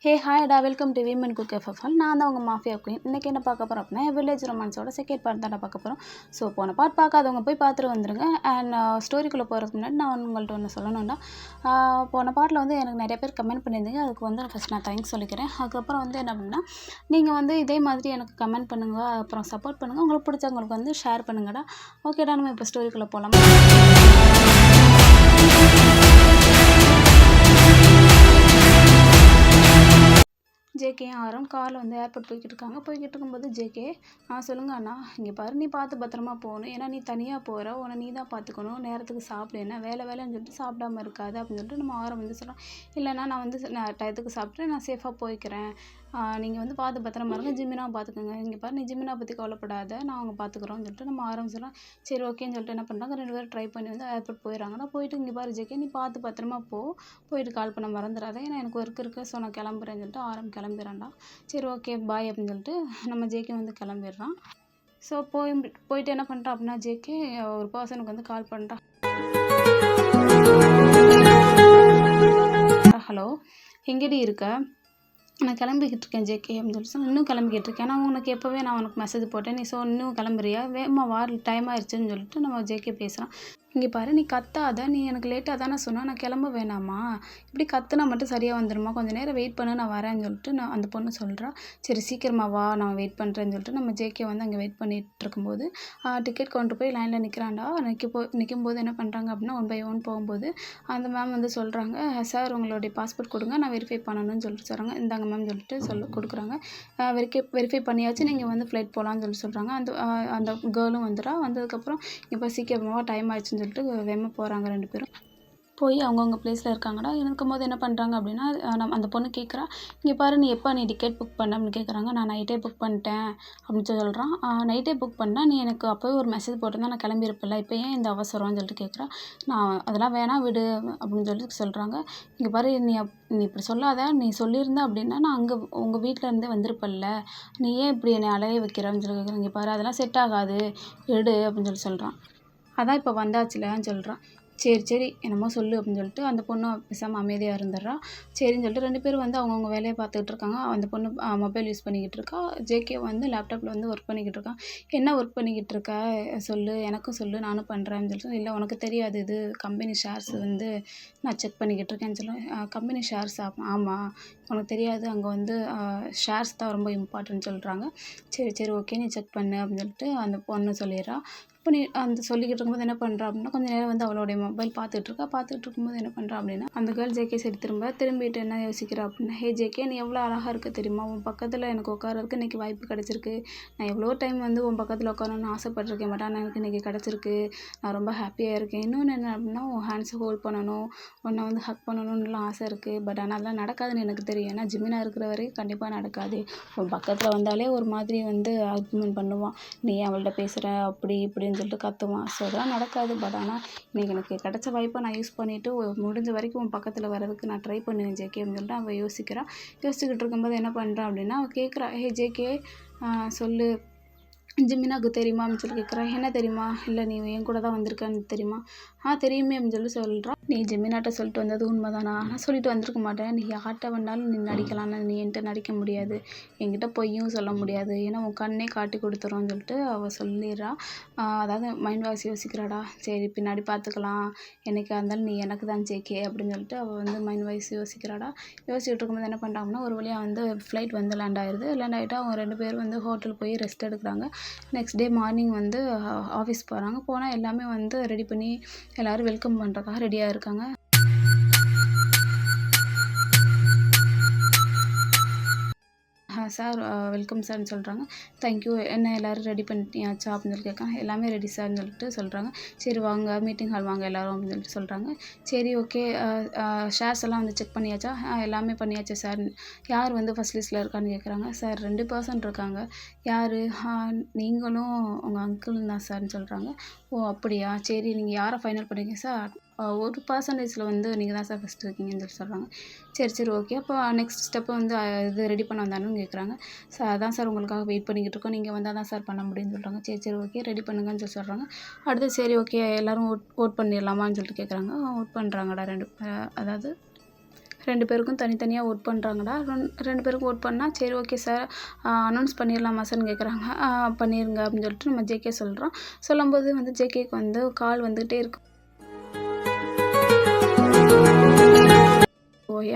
ஹே ஹாய்டா welcome to women cook FFL. நான் தான் உங்கள் மாஃபியா குயின். இன்றைக்கி என்ன பார்க்க போகிறோம் அப்படின்னா வில்லேஜ் ரொமான்ஸோட செகண்ட் பார்ட் தான் பார்க்க போகிறோம். ஸோ போன பார்ட் பார்க்காதவங்க போய் பார்த்துட்டு வந்துருங்க. அண்ட் ஸ்டோரிக்குள்ளே போகிறதுக்கு முன்னாடி நான் உங்கள்கிட்ட ஒன்று சொல்லணும்னா, போன பார்ட்டில் வந்து எனக்கு நிறைய பேர் கமெண்ட் பண்ணியிருந்தீங்க. அதுக்கு வந்து ஃபஸ்ட் நான் தேங்க்ஸ் சொல்லிக்கிறேன். அதுக்கப்புறம் வந்து என்ன அப்படின்னா, நீங்கள் வந்து இதே மாதிரி எனக்கு கமெண்ட் பண்ணுங்கள், அப்புறம் சப்போர்ட் பண்ணுங்கள். உங்களுக்கு பிடிச்சவங்களுக்கு வந்து ஷேர் பண்ணுங்கடா. ஓகேடா, நம்ம இப்போ ஸ்டோரிக்குள்ளே போகலாம். ஜேகேயும் ஆரம் காரில் வந்து ஏர்போர்ட் போய்கிட்டு இருக்கும்போது ஜேகே சொல்லுங்க அண்ணா, இங்கே பாரு, நீ பார்த்து பத்திரமா போகணும். ஏன்னா நீ தனியாக போகிற, உன்னை நீ தான் பார்த்துக்கணும். நேரத்துக்கு சாப்பிடு, என்ன வேலைன்னு சொல்லிட்டு சாப்பிடாம இருக்காது அப்படின்னு சொல்லிட்டு நம்ம ஆரம் வந்து சொல்கிறோம். இல்லைண்ணா, நான் டயத்துக்கு சாப்பிட்டு நான் சேஃபாக போய்க்கிறேன். நீங்கள் வந்து பார்த்து பத்திரமா இருங்க, ஜிமினாவை பார்த்துக்கோங்க. இங்கே பாரு, நீ ஜிமினா பற்றி கவலைப்படாத, நான் அவங்க பார்த்துக்குறோன்னு சொல்லிட்டு நம்ம ஆரம்பிச்சிடலாம். சரி ஓகேன்னு சொல்லிட்டு என்ன பண்ணுறாங்க, 2 பேரும் ட்ரை பண்ணி வந்து ஏர்போர்ட் போயிடறாங்கன்னா, போயிட்டு இங்கே பாரு ஜேகே, நீ பார்த்து பத்திரமா போயிட்டு கால் பண்ண மறந்துடாத, ஏன்னா எனக்கு ஒர்க் இருக்குது, ஸோ நான் கிளம்புறேன்னு சொல்லிட்டு கிளம்பிடுறான்டா. சரி ஓகே பாய் அப்படின்னு சொல்லிட்டு நம்ம ஜேகே வந்து கிளம்பிடுறான். ஸோ போயிட்டு என்ன பண்ணுறான் அப்படின்னா, ஜேகே ஒரு பர்சனுக்கு வந்து கால் பண்ணுறான். ஹலோ, எங்கேடி இருக்க? நான் கிளம்பிக்கிட்டு இருக்கேன் ஜேகே அப்படின்னு சொல்லி இன்னும் கிளம்பிக்கிட்டு இருக்கேன். ஏன்னா உனக்கு எப்போவே நான் உனக்கு மெசேஜ் போட்டேன், நீ இன்னும் கிளம்புறியா, வேகமாக டைம் ஆயிடுச்சுன்னு சொல்லிட்டு நம்ம ஜேகே பேசுகிறான். இங்கே பாரு, நீ கத்தாத, நீ எனக்கு லேட்டாக தானே சொன்னால், நான் கிளம்ப வேணாமா? இப்படி கத்துனா மட்டும் சரியாக வந்துடுமா? கொஞ்சம் நேரம் வெயிட் பண்ணு, நான் வரேன்னு சொல்லிட்டு அந்த பொண்ணு சொல்கிறா. சரி சீக்கிரமா வா, நான் வெயிட் பண்ணுறேன்னு சொல்லிட்டு நம்ம ஜேகே வந்து அங்கே வெயிட் பண்ணிகிட்டு இருக்கும்போது டிக்கெட் கொண்டு போய் லைனில் நிற்கிறான்டா. நிற்கும்போது என்ன பண்ணுறாங்க அப்படின்னா, 1 by 1 போகும்போது அந்த மேம் வந்து சொல்கிறாங்க, சார் உங்களுடைய பாஸ்போர்ட் கொடுங்க, நான் வெரிஃபை பண்ணணும்னு சொல்லிட்டு சொல்கிறாங்க. இந்தாங்க மேம் சொல்லிட்டு கொடுக்குறாங்க. வெரிஃபை பண்ணியாச்சு, நீங்கள் வந்து ஃப்ளைட் போகலான்னு சொல்கிறாங்க. அந்த கேர்ளும் வந்துடா. வந்ததுக்கப்புறம் இப்போ சீக்கிரமாக டைம் ஆயிடுச்சுன்னு சொல்லிட்டு வேகமாக போகிறாங்க 2 பேரும். போய் அவங்கவுங்க ப்ளேஸில் இருக்காங்கடா. இருக்கும்போது என்ன பண்ணுறாங்க அப்படின்னா, அந்த பொண்ணு கேட்குறா, இங்கே பாரு, நீ டிக்கெட் புக் பண்ண அப்படின்னு கேட்குறாங்க. நான் நைட்டே புக் பண்ணிட்டேன் அப்படின்னு சொல்கிறான். நைட்டே புக் பண்ணால் நீ எனக்கு அப்போவே ஒரு மெசேஜ் போட்டிருந்தா நான் கிளம்பியிருப்பில்ல, இப்போ ஏன் இந்த அவசரம்னு சொல்லிட்டு கேட்குறா. நான் அதெல்லாம் வேணாம் விடு அப்படின்னு சொல்லிட்டு சொல்கிறாங்க. இங்கே பாரு, நீ இப்படி சொல்லாத, நீ சொல்லியிருந்த அப்படின்னா நான் அங்கே உங்கள் வீட்டில் இருந்தே வந்திருப்பல்ல, நீ ஏன் இப்படி என்னை அலைய வைக்கிறன்னு சொல்லி கேட்குறேன். இங்கே பாரு, அதெல்லாம் செட் ஆகாது, எடு அப்படின்னு சொல்கிறான். அதான் இப்போ வந்தாச்சுலன்னு சொல்கிறான். சரி என்னமோ சொல்லு அப்படின்னு சொல்லிட்டு அந்த பொண்ணு பேசாமல் அமைதியாக இருந்துடுறா. சரின்னு சொல்லிட்டு 2 பேரும் வந்து அவங்கவுங்க வேலையை பார்த்துக்கிட்டு இருக்காங்க. அந்த பொண்ணு மொபைல் யூஸ் பண்ணிக்கிட்டு இருக்கா. ஜேகே வந்து லேப்டாப்பில் வந்து ஒர்க் பண்ணிக்கிட்டு இருக்கான். என்ன ஒர்க் பண்ணிக்கிட்டு இருக்கா சொல்லு, எனக்கும் சொல்லு, நானும் பண்ணுறேன்னு சொல்லிட்டு. இல்லை உனக்கு தெரியாது, இது கம்பெனி ஷேர்ஸ் வந்து நான் செக் பண்ணிக்கிட்டு இருக்கேன்னு சொல்லுவேன். Company shares? ஆமாம், உனக்கு தெரியாது, அங்கே வந்து ஷேர்ஸ் தான் ரொம்ப இம்பார்ட்டன்ட் சொல்கிறாங்க. சரி ஓகே, நீ செக் பண்ணு அப்படின்னு சொல்லிட்டு அந்த பொண்ணு சொல்லிடுறா. இப்போ நீ அந்த சொல்லிக்கிட்டு இருக்கும்போது என்ன பண்ணுறா அப்படின்னா, கொஞ்சம் நேரம் வந்து அவளுடைய மொபைல் பார்த்துட்டு இருக்கும்போது என்ன பண்ணுறா அப்படின்னா, அந்த கேர்ள் ஜேகே சரி திரும்பிட்டு என்ன யோசிக்கிறா அப்படின்னா, ஹே ஜேகே, நீ எவ்வளோ அழகாக இருக்க தெரியுமா? உன் பக்கத்தில் எனக்கு உட்காரதுக்கு இன்றைக்கி வாய்ப்பு கிடச்சிருக்கு. நான் எவ்வளோ டைம் வந்து உன் பக்கத்தில் உட்காரணும்னு ஆசைப்பட்டிருக்கேன், பட் ஆனால் எனக்கு இன்றைக்கி கிடச்சிருக்கு. நான் ரொம்ப ஹாப்பியாக இருக்கேன். இன்னொன்று என்ன அப்படின்னா, உன் ஹேண்ட்ஸை ஹோல்ட் பண்ணணும், உன்னை வந்து ஹக் பண்ணணும்னுலாம் ஆசை இருக்குது. பட் ஆனால் அதெல்லாம் நடக்காதுன்னு எனக்கு தெரியும். ஏன்னா ஜிமினா இருக்கிற வரைக்கும் கண்டிப்பாக நடக்காது. உன் பக்கத்தில் வந்தாலே ஒரு மாதிரி வந்து ஆர்குமெண்ட் பண்ணுவான், நீ அவள்கிட்ட பேசுகிற அப்படி இப்படின்னு சொல்லிட்டு கத்துவான். ஸோ அதெல்லாம் நடக்காது. பட் ஆனால் இன்றைக்கி எனக்கு கிடச்ச வாய்ப்பை நான் யூஸ் பண்ணிவிட்டு முடிஞ்ச வரைக்கும் உன் பக்கத்தில் வர்றதுக்கு நான் ட்ரை பண்ணுவேன் ஜேகே அப்படின்னு சொல்லிட்டு அவள் யோசிச்சுக்கிட்டு இருக்கும்போது என்ன பண்ணுறான் அப்படின்னா, அவள் கேட்குறா, ஹே ஜேகே சொல்லு, ஜிமினாவுக்கு தெரியுமா அப்படின்னு சொல்லி கேட்குறா. என்ன தெரியுமா? இல்லை நீ என் கூட தான் வந்திருக்கான்னு தெரியுமா? தெரியுமே அப்படின்னு சொல்லி சொல்கிறான். நீ ஜிமினாட்ட சொல்லிட்டு வந்தது உண்மைதானா? நான் சொல்லிட்டு வந்திருக்க மாட்டேன். நீ யார்கிட்ட வேணாலும் நீ நடிக்கலாம்னு, நீ என்கிட்ட நடிக்க முடியாது, என்கிட்ட பொய்யும் சொல்ல முடியாது, ஏன்னா உன் கண்ணே காட்டி கொடுத்துரும்னு சொல்லிட்டு அவள் சொல்லிடுறா. அதாவது மைண்ட் வாய்ஸ் யோசிக்கிறாடா. சரி பின்னாடி பார்த்துக்கலாம், என்னைக்கா இருந்தாலும் நீ எனக்கு தான் ஜேகே அப்படின்னு சொல்லிட்டு அவள் வந்து மைண்ட் வாய்ஸ் யோசிக்கிறாடா. யோசிச்சுட்டு இருக்கும்போது என்ன பண்ணுறாங்கன்னா, ஒரு வழியாக வந்து ஃப்ளைட் வந்து லேண்ட் ஆகிட்டு அவங்க 2 பேரும் வந்து ஹோட்டல் போய் ரெஸ்ட் எடுக்கிறாங்க. நெக்ஸ்ட் டே மார்னிங் வந்து ஆஃபீஸ் போகிறாங்க. போனால் எல்லாமே வந்து ரெடி பண்ணி எல்லோரும் வெல்கம் பண்ணுறதுக்காக ரெடியாக இருக்காங்க. சார் வெல்கம் சார்னு சொல்கிறாங்க. தேங்க்யூ, என்ன எல்லோரும் ரெடி பண்ணியாச்சா அப்படின்னு சொல்லி கேட்காங்க. எல்லாமே ரெடி சார்னு சொல்லிட்டு சொல்கிறாங்க. சரி வாங்க, மீட்டிங் ஹால் வாங்க எல்லோரும் அப்படின்னு சொல்லிட்டு சொல்கிறாங்க. சரி ஓகே, ஷேர்ஸ் எல்லாம் வந்து செக் பண்ணியாச்சா? எல்லாமே பண்ணியாச்சு சார். யார் வந்து ஃபஸ்ட் லிஸ்ட்டில் இருக்கான்னு கேட்குறாங்க. சார் 2 பர்சன் இருக்காங்க. யார்? நீங்களும் உங்கள் அங்கிளும் தான் சார்னு சொல்கிறாங்க. ஓ அப்படியா, சரி நீங்கள் யாரை ஃபைனல் பண்ணிங்க சார்? 1% வந்து நீங்கள் தான் சார் ஃபஸ்ட்டு இருக்கீங்கன்னு சொல்லி சொல்கிறாங்க. சரி ஓகே, அப்போ நெக்ஸ்ட் ஸ்டெப்பு வந்து இது ரெடி பண்ண வந்தானுன்னு கேட்குறாங்க. சார் அதான் சார் உங்களுக்காக வெயிட் பண்ணிக்கிட்டு இருக்கோம், நீங்கள் வந்தால் தான் சார் பண்ண முடியும்னு சொல்கிறாங்க. சரி ஓகே, ரெடி பண்ணுங்கன்னு சொல்லி சொல்கிறாங்க. அடுத்து சரி ஓகே, எல்லோரும் ஓட் பண்ணிடலாமான்னு சொல்லிட்டு கேட்குறாங்க. ஓட் பண்ணுறாங்கடா 2 அதாவது 2 பேருக்கும் தனித்தனியாக ஓட் பண்ணுறாங்கடா. 2 பேருக்கும் ஓட் பண்ணால் சரி ஓகே சார் அனௌன்ஸ் பண்ணிடலாமா சார்ன்னு கேட்குறாங்க. பண்ணிடுங்க அப்படின்னு சொல்லிட்டு நம்ம ஜேகே சொல்கிறோம். சொல்லும்போது வந்து ஜேகேக்கு வந்து கால் வந்துகிட்டே இருக்கு.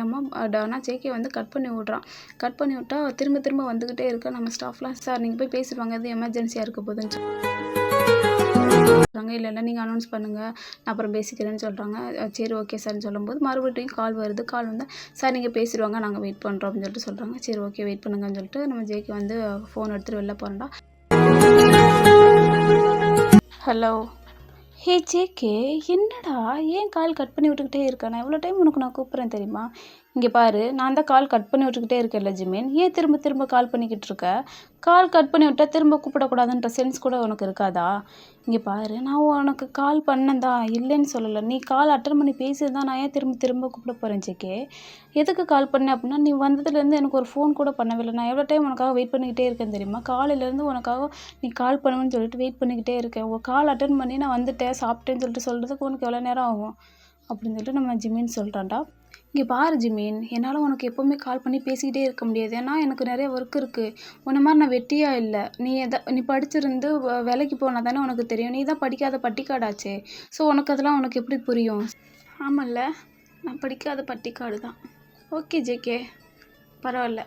ஏமா ஆனால் ஜேகே வந்து கட் பண்ணி விட்றான். கட் பண்ணி விட்டா திரும்ப திரும்ப வந்துக்கிட்டே இருக்கு. நம்ம ஸ்டாஃப்லாம் சார் நீங்கள் போய் பேசிடுவாங்க, எது எமர்ஜென்சியாக இருக்க போதுன்னு சொல்கிறாங்க. இல்லை நீங்கள் அனௌன்ஸ் பண்ணுங்கள், நான் அப்புறம் பேசிக்கிறேன்னு சொல்கிறாங்க. சரி ஓகே சார்ன்னு சொல்லும்போது மறுபடியும் கால் வருது. கால் வந்து சார் நீங்கள் பேசிடுவாங்க, நாங்கள் வெயிட் பண்ணுறோம் அப்படின்னு சொல்லிட்டு சொல்கிறாங்க. சரி ஓகே வெயிட் பண்ணுங்கன்னு சொல்லிட்டு நம்ம ஜேகே வந்து ஃபோன் எடுத்துகிட்டு வெளில போகிறோம்டா. ஹலோ ஹே ஜேகே, என்னடா ஏன் கால் கட் பண்ணி விட்டுக்கிட்டே இருக்கா? நான் எவ்வளோ டைம் உனக்கு நான் கூப்பிட்றேன் தெரியுமா? இங்கே பாரு, நான் தான் கால் கட் பண்ணி விட்டுக்கிட்டே இருக்கேன்ல ஜிமீன், ஏன் திரும்ப திரும்ப கால் பண்ணிக்கிட்டு இருக்க? கால் கட் பண்ணி விட்டால் திரும்ப கூப்பிடக்கூடாதுன்ற சென்ஸ் கூட உனக்கு இருக்காதா? இங்கே பாரு, நான் உனக்கு கால் பண்ணேன்தா, இல்லைன்னு சொல்லலை. நீ கால் அட்டன் பண்ணி பேசியிருந்தா நான் ஏன் திரும்ப திரும்ப கூப்பிட போகிறேன் ஜேகே? எதுக்கு கால் பண்ணேன் அப்படின்னா, நீ வந்ததுலேருந்து எனக்கு ஒரு ஃபோன் கூட பண்ணவே இல்லை. நான் எவ்வளோ டைம் உனக்காக வெயிட் பண்ணிக்கிட்டே இருக்கேன் தெரியுமா? காலையிலேருந்து உனக்காக நீ கால் பண்ணுவேன்னு சொல்லிட்டு வெயிட் பண்ணிக்கிட்டே இருக்கேன். உன் கால் அட்டன் பண்ணி நான் வந்துட்டேன், சாப்பிட்டேன்னு சொல்லிட்டு சொல்கிறதுக்கு உனக்கு எவ்வளோ நேரம் ஆகும் அப்படின்னு சொல்லிட்டு நம்ம ஜிமீன் சொல்கிறான்டா. இங்கே பாரு ஜிமீன், என்னால் உனக்கு எப்போவுமே கால் பண்ணி பேசிக்கிட்டே இருக்க முடியாது. ஏன்னா எனக்கு நிறைய ஒர்க் இருக்குது. உன்ன மாதிரி நான் வெட்டியாக இல்லை. நீ படிச்சிருந்து வேலைக்கு போனால் தானே உனக்கு தெரியும். நீ தான் படிக்காத பட்டிக்காடாச்சே. ஸோ அதெல்லாம் உனக்கு எப்படி புரியும்? ஆமாம்ல, நான் படிக்காத பட்டிக்காடு தான். ஓகே ஜேகே, பரவாயில்ல,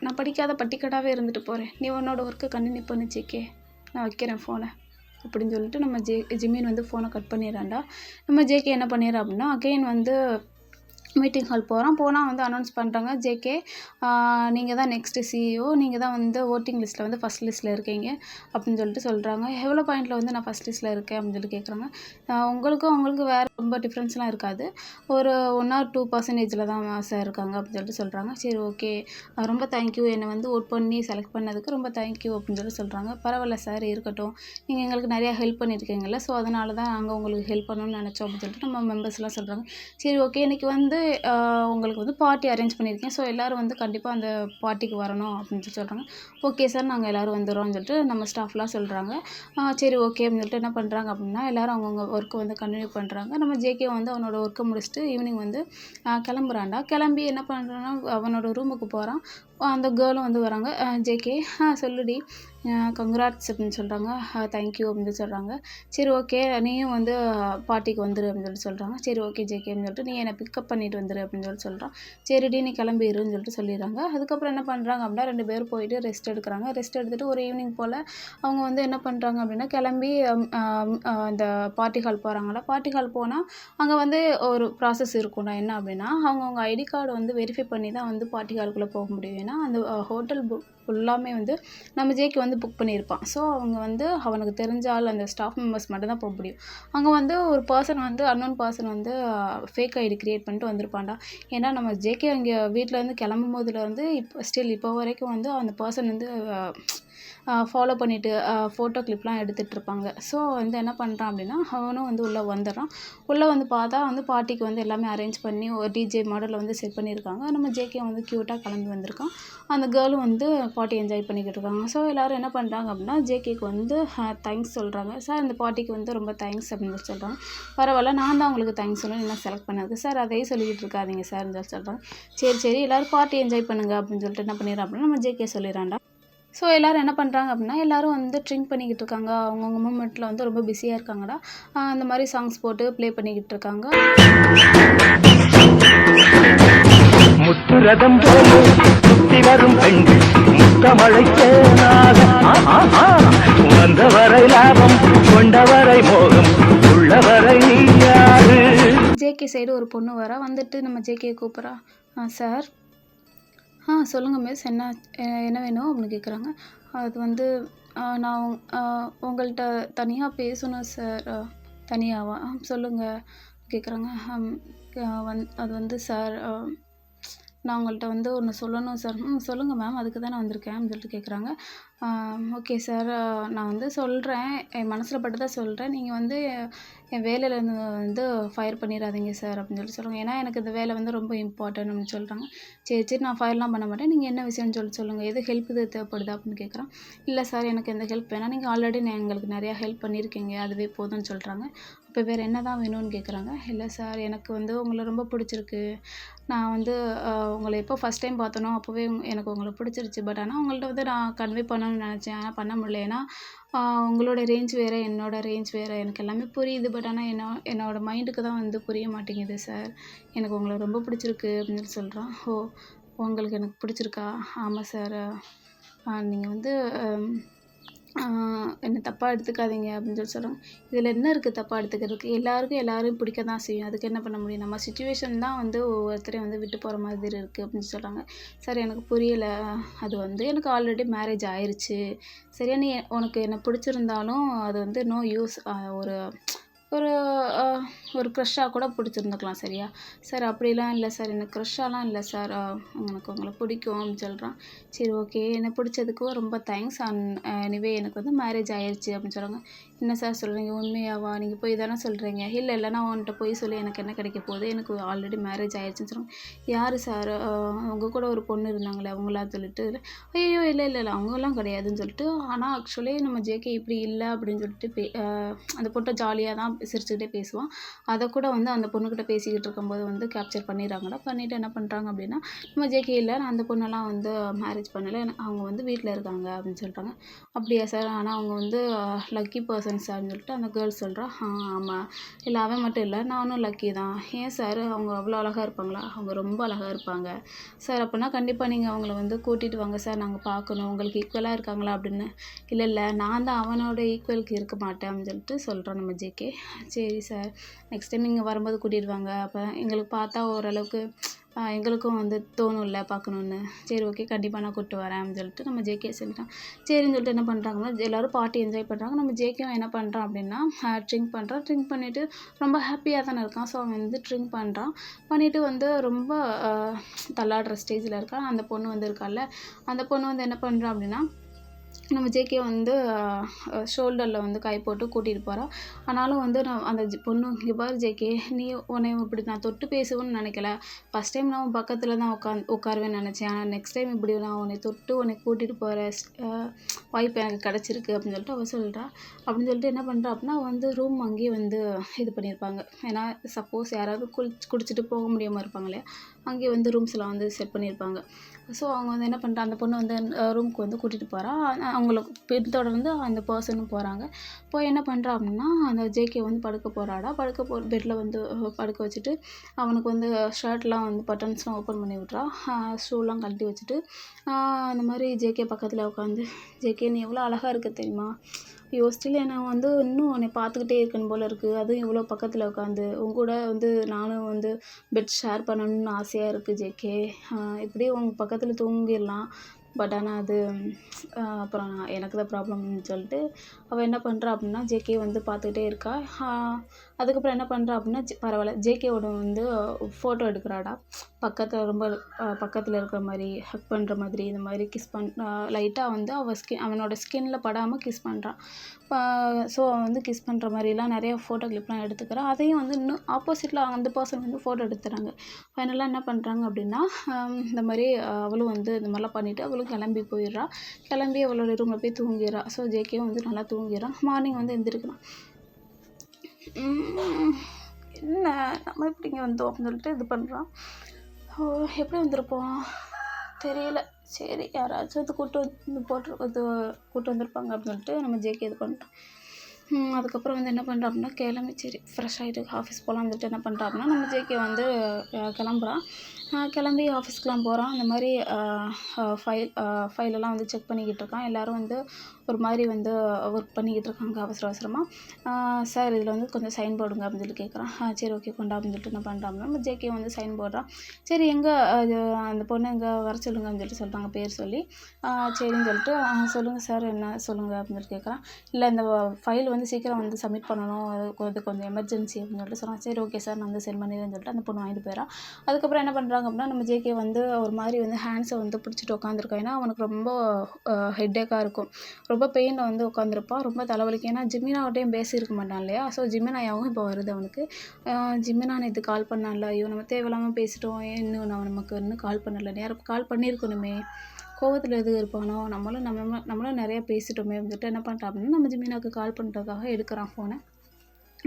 நான் படிக்காத பட்டிக்காடாகவே இருந்துட்டு போகிறேன். நீ உன்னோட ஒர்க்கை கண்டினியூ பண்ணு ஜேகே, நான் வைக்கிறேன் ஃபோனை அப்படின்னு சொல்லிட்டு நம்ம ஜிமீன் வந்து ஃபோனை கட் பண்ணிடுறான்டா. நம்ம ஜேகே என்ன பண்ணிடுறா அப்படின்னா அகெயின் வந்து மீட்டிங் ஹால் போனால் வந்து அனௌன்ஸ் பண்ணுறாங்க. ஜேகே நீங்கள் தான் நெக்ஸ்ட்டு சிஇஓ, நீங்கள் தான் வந்து ஓட்டிங் லிஸ்ட்டில் வந்து ஃபஸ்ட் லிஸ்ட்டில் இருக்கீங்க அப்படின்னு சொல்லிட்டு சொல்கிறாங்க. எவ்வளோ பாயிண்டில் வந்து நான் ஃபஸ்ட் லிஸ்ட்டில் இருக்கேன் அப்படின்னு சொல்லி கேட்குறாங்க. உங்களுக்கு வேறு ரொம்ப டிஃப்ரென்ஸ்லாம் இருக்காது, ஒரு 1 or 2% தான் சார் இருக்காங்க அப்படின்னு சொல்லிட்டு சொல்கிறாங்க. சரி ஓகே, ரொம்ப தேங்க்யூ, என்னை வந்து ஓட் பண்ணி செலக்ட் பண்ணதுக்கு ரொம்ப தேங்க்யூ அப்படின்னு சொல்லி சொல்கிறாங்க. பரவாயில்ல சார், இருக்கட்டும், நீங்கள் எங்களுக்கு நிறையா ஹெல்ப் பண்ணியிருக்கீங்கல்ல, ஸோ அதனால தான் நாங்கள் உங்களுக்கு ஹெல்ப் பண்ணணும்னு நினச்சோம் அப்படின்னு சொல்லிட்டு நம்ம மெம்பர்ஸ்லாம் சொல்கிறாங்க. சரி ஓகே, இன்றைக்கி வந்து உங்களுக்கு வந்து பார்ட்டி அரேஞ்ச் பண்ணியிருக்கேன், ஸோ எல்லோரும் வந்து கண்டிப்பாக அந்த பார்ட்டிக்கு வரணும் அப்படின்னு சொல்லி சொல்கிறாங்க. ஓகே சார், நாங்கள் எல்லோரும் வந்துடுறோம்னு சொல்லிட்டு நம்ம ஸ்டாஃப்லாம் சொல்கிறாங்க. சரி ஓகே அப்படின்னு சொல்லிட்டு என்ன பண்ணுறாங்க அப்படின்னா எல்லோரும் அவங்கவுங்க ஒர்க்கை வந்து கண்டினியூ பண்ணுறாங்க. நம்ம ஜேகே வந்து அவனோட ஒர்க்கை முடிச்சுட்டு ஈவினிங் வந்து கிளம்புறான்டா. கிளம்பி என்ன பண்ணுறான்னா அவனோட ரூமுக்கு போகிறான். அந்த கேர்ளும் வந்து வராங்க. ஜேகே சொல்லுடி, கங்க்ராட்ஸ் அப்படின்னு சொல்கிறாங்க. தேங்க்யூ அப்படின்னு சொல்கிறாங்க. சரி ஓகே, நீயும் வந்து பார்ட்டிக்கு வந்துரு அப்படின்னு சொல்லிட்டு சொல்கிறாங்க. சரி ஓகே ஜேகே அப்படின்னு சொல்லிட்டு நீ என்னை பிக்கப் பண்ணிட்டு வந்துரு அப்படின்னு சொல்லிட்டு சொல்கிறான். சரிடி நீ கிளம்பிடுன்னு சொல்லிட்டு சொல்லிடுறாங்க. அதுக்கப்புறம் என்ன பண்ணுறாங்க அப்படின்னா 2 பேரும் போயிட்டு ரெஸ்ட் எடுக்கிறாங்க. ரெஸ்ட் எடுத்துகிட்டு ஒரு ஈவினிங் போல் அவங்க வந்து என்ன பண்ணுறாங்க அப்படின்னா கிளம்பி அந்த பார்ட்டி ஹால் போகிறாங்களா. பார்ட்டி ஹால் போனால் அங்கே வந்து ஒரு ப்ராசஸ் இருக்கும்டா. என்ன அப்படின்னா அவங்கவுங்க ஐடி கார்டு வந்து வெரிஃபை பண்ணி தான் வந்து பார்ட்டி ஹாலுக்குள்ளே போக முடியும். ஏன்னா அந்த ஹோட்டல் ஃபுல்லாமே வந்து நம்ம ஜேகே வந்து புக் பண்ணியிருப்பான். ஸோ அவங்க வந்து அவனுக்கு தெரிஞ்ச ஆள் அந்த ஸ்டாஃப் மெம்பர்ஸ் மட்டும் தான் போக முடியும். அங்கே வந்து ஒரு பர்சன் வந்து அன்னோன் பர்சன் வந்து ஃபேக் ஐடி க்ரியேட் பண்ணிட்டு வந்திருப்பான்டா. ஏன்னா நம்ம ஜேகே அங்கே வீட்டிலேருந்து கிளம்பும் போதுலேருந்து இப்போ வரைக்கும் வந்து அந்த பர்சன் வந்து ஃபாலோ பண்ணிவிட்டு ஃபோட்டோ கிளிப்லாம் எடுத்துகிட்ருப்பாங்க. ஸோ வந்து என்ன பண்ணுறான் அப்படின்னா அவனும் வந்து உள்ளே வந்துடுறான். உள்ளே வந்து பார்த்தா வந்து பார்ட்டிக்கு வந்து எல்லாமே அரேஞ்ச் பண்ணி ஒரு டிஜே மாடலில் வந்து செட் பண்ணியிருக்காங்க. நம்ம ஜேகே வந்து க்யூட்டாக கிளம்பி வந்திருக்கான். அந்த கேர்ளும் வந்து பார்ட்டி என்ஜாய் பண்ணிக்கிட்டு இருக்காங்க. ஸோ எல்லோரும் என்ன பண்ணுறாங்க அப்படின்னா ஜேகேக்கு வந்து தேங்க்ஸ் சொல்கிறாங்க. சார் இந்த பார்ட்டிக்கு வந்து ரொம்ப தேங்க்ஸ் அப்படின்னு சொல்கிறாங்க. பரவாயில்ல, நான் தான் உங்களுக்கு தேங்க்ஸ் சொல்லணும், என்ன செலக்ட் பண்ணது சார், அதையே சொல்லிக்கிட்டு இருக்காதீங்க சார்ன்னு சொல்லி சொல்கிறாங்க. சரி எல்லோரும் பார்ட்டி என்ஜாய் பண்ணுங்க அப்படின்னு சொல்லிட்டு என்ன பண்ணிடுறான் அப்படின்னா நம்ம ஜேகே சொல்லிடுறான்டா. ஸோ எல்லோரும் என்ன பண்ணுறாங்க அப்படின்னா எல்லோரும் வந்து ட்ரிங்க் பண்ணிக்கிட்டு இருக்காங்க. அவங்கவுங்க மூமெண்ட்டில் வந்து ரொம்ப பிஸியாக இருக்காங்கடா. அந்த மாதிரி சாங்ஸ் போட்டு ப்ளே பண்ணிக்கிட்டு இருக்காங்க. முத்துரதம் சுத்தி வரும் பெண்கள் முத்தமழை வந்தவரை லாபம் கொண்டவரை மோகம் உள்ளவரை யாரு. ஜேகே சைடு ஒரு பொண்ணு வந்துட்டு நம்ம ஜேகே கூப்பிட்றா. சார் சொல்லுங்கள் மிஸ், என்ன வேணும் அப்படின்னு கேட்குறாங்க. அது வந்து நான் உங்கள்கிட்ட தனியாக பேசணும் சார். தனியாவா? சொல்லுங்கள் கேட்குறாங்க. அது வந்து சார் நான் உங்கள்கிட்ட வந்து ஒன்று சொல்லணும் சார். சொல்லுங்கள் மேம், அதுக்கு தான் நான் வந்திருக்கேன் அப்படின்னு சொல்லிட்டு கேட்குறாங்க. ஓகே சார், நான் வந்து சொல்கிறேன், என் மனசில் பட்டு தான் சொல்கிறேன். நீங்கள் வந்து என் வேலையிலேருந்து வந்து ஃபயர் பண்ணிடாதீங்க சார் அப்படின்னு சொல்லிட்டு சொல்லுங்கள். ஏன்னா எனக்கு இந்த வேலை வந்து ரொம்ப இம்பார்ட்டன்ட் அப்படின்னு சொல்கிறாங்க. சரி நான் ஃபயர்லாம் பண்ண மாட்டேன், நீங்கள் என்ன விஷயம்னு சொல்லுங்கள், எது ஹெல்ப் இது தேவைப்படுதா அப்படின்னு கேட்குறான். இல்லை சார், எனக்கு எந்த ஹெல்ப் வேணாம், நீங்கள் ஆல்ரெடி எங்களுக்கு நிறையா ஹெல்ப் பண்ணியிருக்கீங்க, அதுவே போதும்னு சொல்கிறாங்க. அப்போ இப்போ வேறு என்ன தான் வேணும்னு கேட்குறாங்க. இல்லை சார் எனக்கு வந்து உங்களை ரொம்ப பிடிச்சிருக்கு. நான் வந்து உங்களை எப்போ ஃபஸ்ட் டைம் பார்த்தனோ அப்போவே எனக்கு உங்களை பிடிச்சிருச்சு. பட் ஆனால் உங்கள்ட்ட வந்து நான் கன்வே பண்ணணும்னு நினச்சேன். ஆனால் பண்ண முடியல. ஏன்னா உங்களோட ரேஞ்ச் வேறு, என்னோட ரேஞ்ச் வேறு. எனக்கு எல்லாமே புரியுது. பட் ஆனால் என்னோட மைண்டுக்கு தான் வந்து புரிய மாட்டேங்குது சார். எனக்கு உங்களை ரொம்ப பிடிச்சிருக்கு அப்படின்னு சொல்லி சொல்கிறான். ஓ! உங்களுக்கு எனக்கு பிடிச்சிருக்கா? ஆமாம் சார். நீங்கள் வந்து என்ன தப்பாக எடுத்துக்காதீங்க அப்படின்னு சொல்லி சொல்கிறாங்க. இதில் என்ன இருக்குது தப்பாக எடுத்துக்கிறதுக்கு? எல்லாருக்கும் எல்லாரையும் பிடிக்க தான் செய்யும். அதுக்கு என்ன பண்ண முடியும்? நம்ம சிச்சுவேஷன் தான் வந்து ஒவ்வொருத்தரையும் வந்து விட்டு போகிற மாதிரி இருக்குது அப்படின்னு சொல்கிறாங்க. சார் எனக்கு புரியலை. அது வந்து எனக்கு ஆல்ரெடி மேரேஜ் ஆயிருச்சு. சரியா, நீ உனக்கு என்ன பிடிச்சிருந்தாலும் அது வந்து நோ யூஸ். ஒரு ஒரு ஒரு க்ரஷ்ஷாக கூட பிடிச்சிருந்துக்கலாம். சரியா? சார் அப்படிலாம் இல்லை சார். எனக்கு க்ரஷ்ஷாலாம் இல்லை சார். எனக்கு உங்களை பிடிக்கும் அப்படின்னு சொல்கிறான். சரி ஓகே. என்னை பிடிச்சதுக்கும் ரொம்ப தேங்க்ஸ். எனிவே எனக்கு வந்து மேரேஜ் ஆயிடுச்சு அப்படின்னு சொல்கிறாங்க. என்ன சார் சொல்கிறீங்க? உண்மையாவா? நீங்கள் போய் தானே சொல்கிறீங்க? இல்லை இல்லை, நான் உன்கிட்ட போய் சொல்லி எனக்கு என்ன கிடைக்க போகுது? எனக்கு ஆல்ரெடி மேரேஜ் ஆயிடுச்சுன்னு சொல்கிறாங்க. யார் சார்? உங்கள் கூட ஒரு பொண்ணு இருந்தாங்களே அவங்களா சொல்லிட்டு, ஐயோ இல்லை இல்லை இல்லை அவங்கெல்லாம் கிடையாதுன்னு சொல்லிட்டு, ஆனால் ஆக்சுவலி நம்ம ஜேகே இப்படி இல்லை அப்படின்னு சொல்லிட்டு அந்த பொண்ணை ஜாலியாக தான் சிரிச்சுக்கிட்டே பேசுவான். அதை கூட வந்து அந்த பொண்ணுக்கிட்ட பேசிக்கிட்டு இருக்கும்போது வந்து கேப்சர் பண்ணிடுறாங்கடா. பண்ணிவிட்டு என்ன பண்ணுறாங்க அப்படின்னா, நம்ம ஜேகே இல்லை, நான் அந்த பொண்ணெல்லாம் வந்து மேரேஜ் பண்ணலை, அவங்க வந்து வீட்டில் இருக்காங்க அப்படின்னு சொல்லிட்டாங்க. அப்படியா சார்? ஆனால் அவங்க வந்து லக்கி பர்சன் சார்ன்னு சொல்லிட்டு அந்த கேர்ள் சொல்கிறா. ஆமாம். இல்லை அவன் மட்டும் இல்லை, நானும் லக்கி தான். ஏன் சார்? அவங்க அவ்வளோ அழகாக இருப்பாங்களா? அவங்க ரொம்ப அழகாக இருப்பாங்க சார். அப்படின்னா கண்டிப்பாக நீங்கள் அவங்கள வந்து கூட்டிகிட்டு வாங்க சார், நாங்கள் பார்க்கணும். உங்களுக்கு ஈக்குவலாக இருக்காங்களா அப்படின்னு. இல்லை இல்லை, நான் தான் அவனோட ஈக்குவலுக்கு இருக்க மாட்டேன் அப்படின்னு சொல்லிட்டு சொல்கிறோம் நம்ம ஜேகே. சரி சார், நெக்ஸ்ட் டைம் நீங்கள் வரும்போது கூட்டிகிட்டு வாங்க. அப்போ எங்களுக்கு பார்த்தா ஓரளவுக்கு எங்களுக்கும் வந்து தோணும்ல பார்க்கணுன்னு. சரி ஓகே, கண்டிப்பாக நான் கூப்பிட்டு வரேன் அப்படின்னு சொல்லிட்டு நம்ம ஜேகே சொல்லிட்டான். சரின்னு சொல்லிட்டு என்ன பண்ணுறாங்கன்னா, எல்லோரும் பார்ட்டி என்ஜாய் பண்ணுறாங்க. நம்ம ஜேகேவும் என்ன பண்ணுறான் அப்படின்னா ட்ரிங்க் பண்ணுறான். ட்ரிங்க் பண்ணிவிட்டு ரொம்ப ஹாப்பியாக தானே இருக்கான். ஸோ அவன் வந்து ட்ரிங்க் பண்ணுறான். பண்ணிவிட்டு வந்து ரொம்ப தள்ளாடுற ஸ்டேஜில் இருக்கான். அந்த பொண்ணு வந்து இருக்கால்ல, அந்த பொண்ணு வந்து என்ன பண்ணுறான் அப்படின்னா, நம்ம ஜேகே வந்து ஷோல்டரில் வந்து கை போட்டு கூட்டிகிட்டு போகிறா. ஆனாலும் வந்து நான் அந்த பொண்ணு, இங்கே பாரு ஜேகே, நீ உன்னை இப்படி நான் தொட்டு பேசுவேன்னு நினைக்கல. ஃபஸ்ட் டைம் நான் உன் பக்கத்தில் தான் உட்காருவேன்னு நினச்சேன். ஆனால் நெக்ஸ்ட் டைம் இப்படி நான் உன்னை தொட்டு உன்னை கூட்டிகிட்டு போகிற வாய்ப்பு எனக்கு கிடச்சிருக்கு அப்படின்னு சொல்லிட்டு அவள் சொல்கிறா. அப்படின்னு சொல்லிட்டு என்ன பண்ணுறா அப்படின்னா, வந்து ரூம் அங்கேயே வந்து இது பண்ணியிருப்பாங்க. ஏன்னா சப்போஸ் யாராவது குடிச்சிட்டு போக முடியாமல் இருப்பாங்க இல்லையா, அங்கேயே வந்து ரூம்ஸ்லாம் வந்து செட் பண்ணியிருப்பாங்க. ஸோ அவங்க வந்து என்ன பண்ணுறா, அந்த பொண்ணு வந்து ரூமுக்கு வந்து கூட்டிகிட்டு போகிறா. அவங்கள பின்தொடர்ந்து அந்த பர்சனும் போகிறாங்க. போய் என்ன பண்ணுறா அப்படின்னா, அந்த ஜேகே வந்து படுக்க போகிறாடா. பெட்டில் வந்து படுக்க வச்சுட்டு அவனுக்கு வந்து ஷர்ட்லாம் வந்து பட்டன்ஸ்லாம் ஓப்பன் பண்ணி விட்றா. ஷூலாம் கழட்டி வச்சுட்டு அந்த மாதிரி ஜேகே பக்கத்தில் உட்காந்து, ஜேகே நீ எவ்வளோ அழகாக இருக்க தெரியுமா? ஐயோ ஸ்டில் நான் வந்து இன்னும் உன்னை பார்த்துக்கிட்டே இருக்கணும் போல் இருக்குது. அதுவும் இவ்வளோ பக்கத்தில் உட்காந்து உன் கூட வந்து நானும் வந்து பெட் ஷேர் பண்ணணும்னு ஆசையாக இருக்குது ஜேகே. இப்படியே உன் பக்கத்தில் தூங்கிடலாம். பட் ஆனால் அது அப்புறம் எனக்கு தான் ப்ராப்ளம்னு சொல்லிட்டு அவள் என்ன பண்ணுறா அப்படின்னா, ஜேகே வந்து பார்த்துக்கிட்டே இருக்கா. அதுக்கப்புறம் என்ன பண்ணுறா அப்படின்னா, பரவாயில்ல ஜேகேவோட வந்து ஃபோட்டோ எடுக்கிறாடா. பக்கத்தில் ரொம்ப பக்கத்தில் இருக்கிற மாதிரி, ஹக் பண்ணுற மாதிரி, இந்த மாதிரி கிஸ் லைட்டாக வந்து அவனோட ஸ்கின்னில் படாமல் கிஸ் பண்ணுறான். ஸோ அவன் வந்து கிஸ் பண்ணுற மாதிரிலாம் நிறைய ஃபோட்டோ கிளிப்லாம் எடுத்துக்கிறான். அதையும் வந்து இன்னும் ஆப்போசிட்டில் அந்த பர்சன் வந்து ஃபோட்டோ எடுத்துறாங்க. ஃபைனலாக என்ன பண்ணுறாங்க அப்படின்னா, இந்த மாதிரி அவளும் வந்து இந்த மாதிரிலாம் பண்ணிவிட்டு அவளும் கிளம்பி போயிடுறா. கிளம்பி அவளோட ரூமில் போய் தூங்கிடுறா. ஸோ ஜேகேவும் வந்து நல்லா தூங்கிடுறான். மார்னிங் வந்து எந்திரிக்கிறான். என்ன நம்ம எப்படிங்க வந்தோம் அப்படின்னு சொல்லிட்டு இது பண்ணுறான். எப்படி வந்திருப்போம் தெரியல. சரி யாராச்சும் வந்து கூப்பிட்டு வந்திருப்பாங்க அப்படின்னு சொல்லிட்டு நம்ம ஜேகே இது பண்ணுறோம். அதுக்கப்புறம் வந்து என்ன பண்ணுறோம் அப்படின்னா, கிளம்பி சரி ஃப்ரெஷ் ஆகிட்டு ஆஃபீஸ் போகலான்னு சொல்லிட்டு என்ன பண்ணுறோம் அப்படின்னா, நம்ம ஜேகே வந்து கிளம்புறான். கிளம்பி ஆஃபீஸ்க்கெலாம் போகிறான். அந்த மாதிரி ஃபைலெல்லாம் வந்து செக் பண்ணிக்கிட்டு இருக்கான். எல்லோரும் வந்து ஒரு மாதிரி வந்து ஒர்க் பண்ணிக்கிட்டு இருக்காங்க அவசரமாக. சார் இதில் வந்து கொஞ்சம் சைன் போடுங்க அப்படின்னு சொல்லி கேட்குறான். சரி ஓகே கொண்டா அப்படின்னு சொல்லிட்டு என்ன பண்ணுறான் அப்படின்னா, நம்ம ஜேகே வந்து சைன் போடுறான். சரி எங்கே அந்த பொண்ணு எங்கே வர சொல்லுங்க அப்படின்னு சொல்லிட்டாங்க பேர் சொல்லி. சரின்னு சொல்லிட்டு சொல்லுங்கள் சார் என்ன சொல்லுங்கள் அப்படின்னு சொல்லி கேட்குறான். இல்லை இந்த ஃபைல் வந்து சீக்கிரம் வந்து சப்மிட் பண்ணணும், அது கொஞ்சம் எமர்ஜென்சி அப்படின்னு சொல்லிட்டு சொன்னான். சரி ஓகே சார் நான் வந்து சென்ட் பண்ணிடுறேன்னு சொல்லிட்டு அந்த பொண்ணு வாங்கிட்டு போயிடறான். அதுக்கப்புறம் என்ன பண்ணுறாங்க அப்படின்னா, நம்ம ஜேகே வந்து ஒரு மாதிரி வந்து ஹேண்ட்ஸை வந்து பிடிச்சிட்டு உட்காந்துருக்கான். ஏன்னா அவனுக்கு ரொம்ப ஹெட்டேக்காக இருக்கும். ரொம்ப பெயினில் வந்து உட்காந்துருப்பான். ரொம்ப தலைவலிக்கும். ஏன்னா ஜிமினாவட்டையும் பேசியிருக்க மாட்டான் இல்லையா. ஸோ ஜிமினாயாவும் இப்போ வருது அவனுக்கு. ஜிமினா நேற்று கால் பண்ணான்ல, ஐயோ நம்ம தேவையில்லாமல் பேசிட்டோம், ஏன் இன்னும் நமக்கு இன்னும் கால் பண்ணலை, நேரம் கால் பண்ணியிருக்கணுமே, கோவத்தில் எதுவும் இருப்பானோ, நம்மளும் நிறையா பேசிட்டோமே வந்துட்டு என்ன பண்ணுறான் அப்படின்னா, நம்ம ஜிமினாவுக்கு கால் பண்ணுறதுக்காக எடுக்கிறான் ஃபோனை.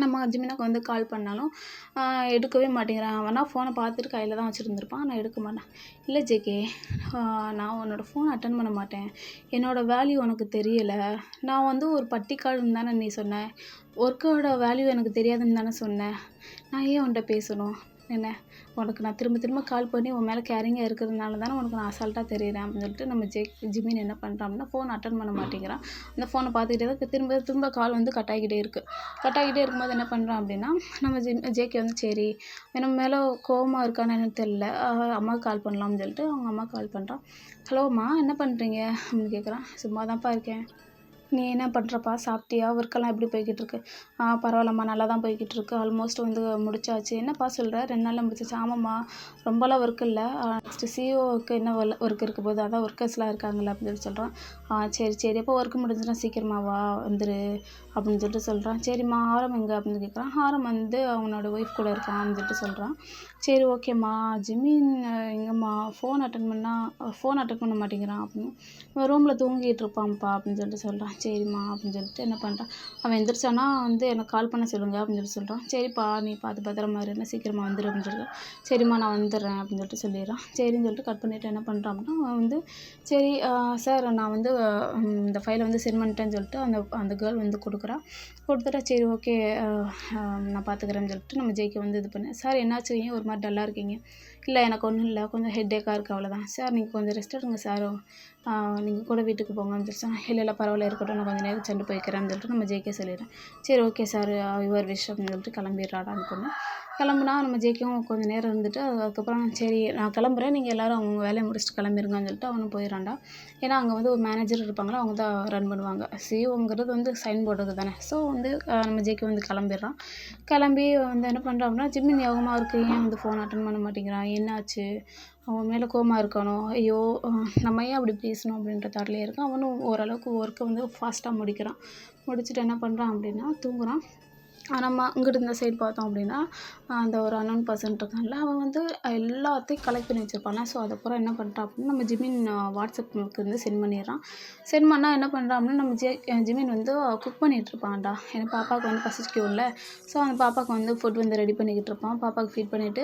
நம்ம ஜிமினாக்கு வந்து கால் பண்ணாலும் எடுக்கவே மாட்டேங்கிறான். அவனா ஃபோனை பார்த்துட்டு கையில் தான் வச்சுருந்துருப்பான். நான் எடுக்க மாட்டேன். இல்லை ஜேகே, நான் உன்னோட ஃபோன் அட்டன் பண்ண மாட்டேன். என்னோடய வேல்யூ உனக்கு தெரியலை. நான் வந்து ஒரு பட்டிக்காடுன்னு தானே நீ சொன்ன. ஒர்க்கோட வேல்யூ எனக்கு தெரியாதுன்னு தானே சொன்னேன். நான் ஏன் உன்கிட்ட பேசணும்? என்ன உனக்கு நான் திரும்ப திரும்ப கால் பண்ணி உன் மேலே கேரிங்காக இருக்கிறதுனால தானே உனக்கு நான் அசால்ட்டாக தெரியுறேன் அப்படின்னு சொல்லிட்டு நம்ம ஜிமின் என்ன பண்ணுறான் அப்படின்னா ஃபோன் அட்டன் பண்ண மாட்டேங்கிறான். அந்த ஃபோனை பார்த்துக்கிட்டே தான் திரும்ப திரும்ப கால் வந்து கட் ஆகிக்கிட்டே இருக்குது. கட் ஆகிக்கிட்டே இருக்கும்போது என்ன பண்ணுறான் அப்படின்னா நம்ம ஜேகே வந்து சரி நம்ம மேலே கோவமாக இருக்கான்னு எனக்கு தெரியல, அம்மாவுக்கு கால் பண்ணலாம்னு சொல்லிட்டு அவங்க அம்மாவுக்கு கால் பண்ணுறான். ஹலோம்மா, என்ன பண்ணுறீங்க அப்படின்னு கேட்குறான். சும்மா தான்ப்பா இருக்கேன். நீ என்ன பண்ணுறப்பா, சாப்பிட்டியா? ஒர்க்கெல்லாம் எப்படி போய்கிட்டுருக்கு? பரவாயில்லம்மா, நல்லா தான் போய்கிட்டுருக்கு. ஆல்மோஸ்ட் வந்து முடிச்சாச்சு. என்னப்பா சொல்கிற, 2 நாளில் முடிச்சாச்சு? ஆமாம்மா, ரொம்பலாம் ஒர்க் இல்லை. நெக்ஸ்ட்டு சிஇஓவுக்கு என்ன ஒர்க் இருக்க போகுது, அதான் ஒர்க்கர்ஸ்லாம் இருக்காங்கல்ல அப்படின்னு சொல்கிறான். சரி சரி, எப்போ ஒர்க் முடிஞ்சுன்னா சீக்கிரமா வா, வந்துரு அப்படின்னு சொல்லிட்டு சொல்கிறான். சரிம்மா, ஆரம் எங்கே அப்படின்னு கேட்குறான். ஆரம் வந்து அவனோட ஒய்ஃப் கூட இருக்கான் அப்படின்னு சொல்லிட்டு சொல்கிறான். சரி ஓகேம்மா, ஜிமின் எங்கம்மா ஃபோன் அட்டன் பண்ண மாட்டேங்கிறான் அப்படின்னு ரூமில் தூங்கிட்டு இருப்பான்ப்பா அப்படின்னு சொல்லிட்டு சொல்கிறான். சரிம்மா அப்படின்னு சொல்லிட்டு என்ன பண்ணுறான், அவன் எந்திரிச்சானா வந்து எனக்கு கால் பண்ண சொல்லுங்க அப்படின்னு சொல்லிட்டு சொல்கிறான். சரிப்பா, நீ பார்த்து பத்திரமா இரு, சீக்கிரமாக வந்துடு அப்படின்னு சொல்லிட்டு சரிம்மா நான் வந்துடுறேன் அப்படின்னு சொல்லிட்டு சொல்லிடுறான். சரின்னு சொல்லிட்டு கட் பண்ணிவிட்டு என்ன பண்ணுறான் அப்படின்னா அவன் வந்து சரி சார் நான் வந்து இந்த ஃபைலை வந்து சென்ட் பண்ணிட்டேன்னு சொல்லிட்டு அந்த கேர்ள் வந்து கொடுத்துட்டா. சரி ஓகே, நான் பார்த்துக்கிறேன்னு சொல்லிட்டு நம்ம ஜெய்க்கு வந்து இது பண்ணேன். சார் என்னாச்சு, ஏன் ஒரு மாதிரி டல்லாக இருக்கீங்க? இல்லை எனக்கு ஒன்றும் இல்லை, கொஞ்சம் ஹெட்டேக்காக இருக்குது அவ்வளோதான். சார் நீங்கள் கொஞ்சம் ரெஸ்ட் எடுங்க சார், நீங்கள் கூட வீட்டுக்கு போங்கன்னு சொல்லிட்டு இல்லை பரவாயில்ல இருக்கட்டும், நான் கொஞ்சம் நேரம் சென்று போய்க்கிறேன்னு சொல்லிட்டு நம்ம ஜேகே சொல்லிடுறேன். சரி ஓகே சார், யுவர் விஷ் அப்படின்னு சொல்லிட்டு கிளம்பிடுறாடான்னு பொண்ணு. கிளம்புனா நம்ம ஜேகேவும் கொஞ்சம் நேரம் இருந்துட்டு அதுக்கப்புறம் சரி நான் கிளம்புறேன், நீங்கள் எல்லோரும் அவங்க வேலையை முடிச்சுட்டு கிளம்பிருங்கன்னு சொல்லிட்டு அவனும் போயிடறான்டா. ஏன்னா அங்கே வந்து ஒரு மேனேஜர் இருப்பாங்களா, அவங்க தான் ரன் பண்ணுவாங்க. சிஓங்கிறது வந்து சைன் போடுறது தானே. ஸோ வந்து நம்ம ஜேகே வந்து கிளம்பிடுறான். கிளம்பி வந்து என்ன பண்ணுறான் அப்படின்னா ஜிம்மின் யோகமாக இருக்குது, ஏன் வந்து ஃபோன் அட்டன் பண்ண மாட்டேங்கிறான், என்னாச்சு, அவன் மேலே கோவமாக இருக்கானோ, ஐயோ நம்ம ஏன் அப்படி பேசணும் அப்படின்ற தாட்லேயே இருக்கான். அவனும் ஓரளவுக்கு ஒர்க்கை வந்து ஃபாஸ்ட்டாக முடிச்சுட்டு என்ன பண்ணுறான் அப்படின்னா தூங்குறான். நம்ம இங்கிட்டு இந்த சைடு பார்த்தோம் அப்படின்னா அந்த ஒரு அன்னோன் பர்சன் இருக்கான்ல, அவன் வந்து எல்லாத்தையும் கலெக்ட் பண்ணி வச்சுருப்பான்ல. ஸோ அதை பூரா என்ன பண்ணுறான் அப்படின்னா நம்ம ஜிமின் வாட்ஸ்அப்புக்கு வந்து சென்ட் பண்ணிடுறான். சென்ட் பண்ணால் என்ன பண்ணுறான் அப்படின்னா நம்ம ஜிமின் வந்து குக் பண்ணிகிட்ருப்பான்டா. ஏன்னா பாப்பாவுக்கு வந்து பசிக்கும்ல. ஸோ அந்த பாப்பாவுக்கு வந்து ஃபுட் வந்து ரெடி பண்ணிக்கிட்டு இருப்பான். பாப்பாவுக்கு ஃபீட் பண்ணிவிட்டு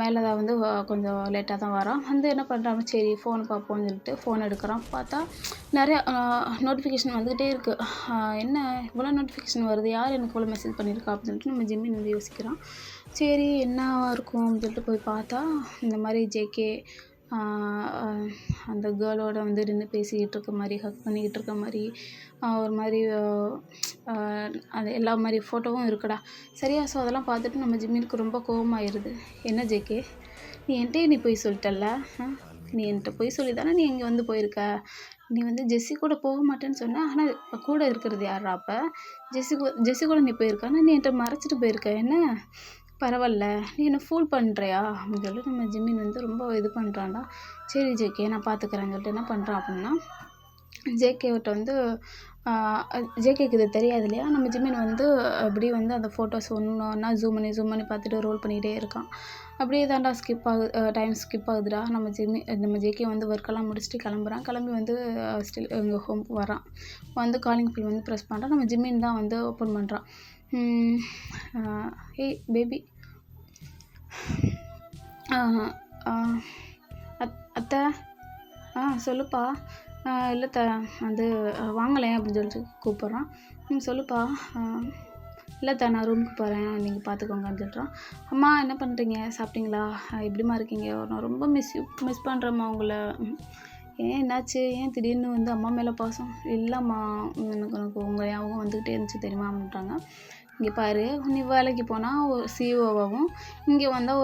மேலே வந்து கொஞ்சம் லேட்டாக தான் வரான். வந்து என்ன பண்ணுறான், சரி ஃபோன் பார்ப்போம்னு சொல்லிட்டு ஃபோன் எடுக்கிறான். பார்த்தா நிறையா நோட்டிஃபிகேஷன் வந்துக்கிட்டே இருக்குது. என்ன இவ்வளோ நோட்டிஃபிகேஷன் வருது, யார் எனக்கு இவ்வளோ மெசேஜ் பண்ணியிருக்கா அப்படின்னு சொல்லிட்டு நம்ம ஜிம்மின் வந்து யோசிக்கிறான். சரி என்னவா இருக்கும் அப்படின்னு சொல்லிட்டு போய் பார்த்தா இந்த மாதிரி ஜேகே அந்த கேர்ளோட வந்து நின்று பேசிக்கிட்டு இருக்க மாதிரி, ஹக் பண்ணிக்கிட்டு இருக்க மாதிரி, ஒரு மாதிரி அது எல்லா மாதிரி ஃபோட்டோவும் இருக்குடா. சரியா? ஸோ அதெல்லாம் பார்த்துட்டு நம்ம ஜிம்மினுக்கு ரொம்ப கோவமாயிருது. என்ன ஜேகே, நீ என்கிட்டயே போய் சொல்லிட்டல்ல, நீ என்கிட்ட போய் சொல்லி தானே நீ இங்கே வந்து போயிருக்க. நீ வந்து ஜெஸ்ஸி கூட போக மாட்டேன்னு சொன்ன, ஆனால் கூட இருக்கிறது யாரா? அப்போ ஜெஸ்ஸி கூட நீ போயிருக்க, ஆனால் நீ என்கிட்ட மறைச்சிட்டு போயிருக்க. என்ன பரவாயில்ல, நீ என்ன ஃபூல் பண்ணுறியா அப்படின்னு சொல்லிட்டு நம்ம ஜிம்மின் வந்து ரொம்ப இது பண்ணுறான்டா. சரி ஜேகே நான் பார்த்துக்கிறேன்னு சொல்லிட்டு என்ன பண்ணுறான் அப்படின்னா ஜேகேவிட்ட வந்து ஜேகேக்கு இது தெரியாது இல்லையா, நம்ம ஜிம்மின் வந்து அப்படியே வந்து அந்த ஃபோட்டோஸ் ஒன்றா ஜூம் பண்ணி பார்த்துட்டு ரோல் பண்ணிகிட்டே இருக்கான். அப்படியே தான்டா டைம் ஸ்கிப் ஆகுதுடா. நம்ம ஜேகே வந்து ஒர்க்கெல்லாம் முடிச்சுட்டு கிளம்பி வந்து ஸ்டில் எங்கள் ஹோம்க்கு வரான். வந்து காலிங் பில் வந்து ப்ரெஸ் பண்ணுறான். நம்ம ஜிம்மின் தான் வந்து ஓப்பன் பண்ணுறான். ஏய் பேபி, அத்தை, சொல்லுப்பா. இல்லை வந்து வாங்கலேன் அப்படின்னு சொல்லிட்டு கூப்பிட்றான். சொல்லுப்பா. இல்லை நான் ரூமுக்கு போகிறேன், நீங்கள் பார்த்துக்கோங்கன்னு சொல்கிறான். அம்மா என்ன பண்ணுறீங்க, சாப்பிட்டீங்களா, எப்படிம்மா இருக்கீங்க, நான் ரொம்ப மிஸ் பண்ணுறேம்மா உங்களை. ஏன் என்னாச்சு, ஏன் திடீர்னு வந்து அம்மா மேலே பாசம்? இல்லைம்மா, எனக்கு உங்கள் ஞாபகம் வந்துக்கிட்டே இருந்துச்சு தெரியுமா அப்படின்ட்டாங்க. இங்கே பாரு, நீ வேலைக்கு போனால் ஒரு சிஇஓவாகவும் இங்கே வந்தால்